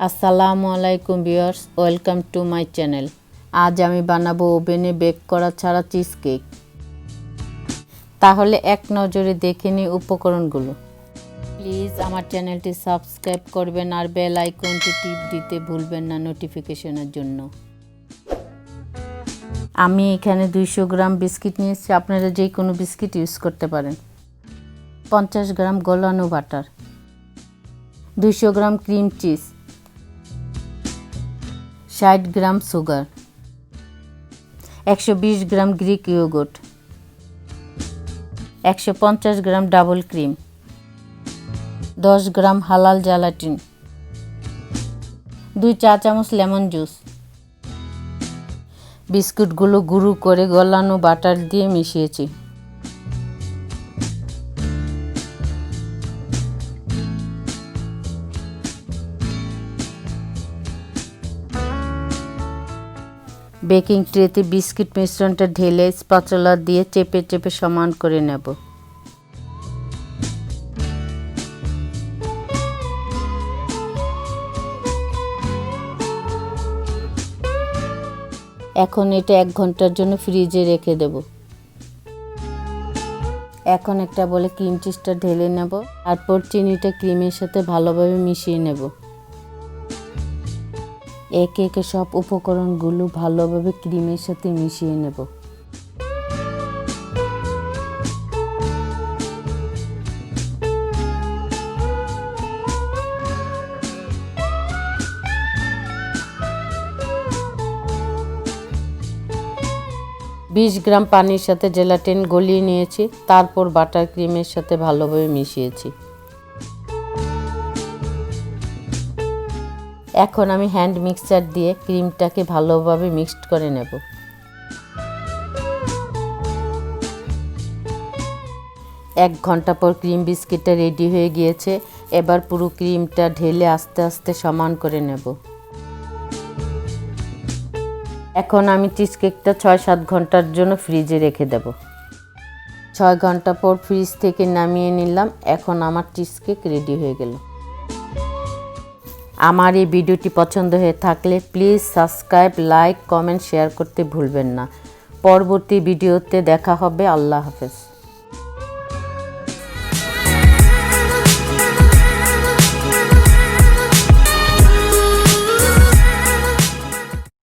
আসসালামু আলাইকুম viewers, welcome to my channel. আজ আমি বানাবো ওভেনে বেক করা ছাড়া চিজ কেক। তাহলে এক নজরে দেখে নিই উপকরণগুলো। প্লিজ আমার চ্যানেলটি সাবস্ক্রাইব করবেন আর বেল আইকনটি টিপ দিতে ভুলবেন না নোটিফিকেশনের জন্য। আমি এখানে 200 গ্রাম বিস্কিট নিয়েছি, আপনারা যে কোনো বিস্কিট ইউজ করতে পারেন। 50 গ্রাম গলানো বাটার, 200 গ্রাম ক্রিম চিজ, 60 গ্রাম সুগার, 120 গ্রাম গ্রিক ইয়োগurt, 150 গ্রাম ডাবল ক্রিম, 10 গ্রাম হালাল জেলাটিন, 2 চা চামচ লেমন জুস। বিস্কুটগুলো গুঁড়ো করে গলানো বাটার দিয়ে মিশিয়েছি। বেকিং ট্রেতে বিস্কিট মিশ্রণটা ঢেলে স্প্যাচুলা দিয়ে চেপে চেপে সমান করে নেব। এখন এটা 1 ঘন্টার জন্য ফ্রিজে রেখে দেব। এখন একটা বলে ক্রিম চিজটা ঢেলে নেব, তারপর চিনিটা ক্রিমের সাথে ভালোভাবে মিশিয়ে নেব। একে একে সব উপকরণগুলো ভালোভাবে ক্রিমের সাথে মিশিয়ে নেব। বিশ গ্রাম পানির সাথে জেলাটিন গলিয়ে নিয়েছি, তারপর বাটার ক্রিমের সাথে ভালোভাবে মিশিয়েছি। এখন আমি হ্যান্ড মিক্সার দিয়ে ক্রিমটাকে ভালোভাবে মিক্সড করে নেব। এক ঘন্টা পর ক্রিম বিস্কিটটা রেডি হয়ে গিয়েছে। এবার পুরো ক্রিমটা ঢেলে আস্তে আস্তে সমান করে নেব। এখন আমি চিজ কেকটা 6-7 ঘন্টার জন্য ফ্রিজে রেখে দেব। 6 ঘন্টা পর ফ্রিজ থেকে নামিয়ে নিলাম। এখন আমার চিজ কেক রেডি হয়ে গেল। আমার এই ভিডিওটি পছন্দ হয়ে থাকলে please subscribe, like, comment, share করতে ভুলবেন না। পরবর্তী ভিডিওতে দেখা হবে। আল্লাহ হাফেজ।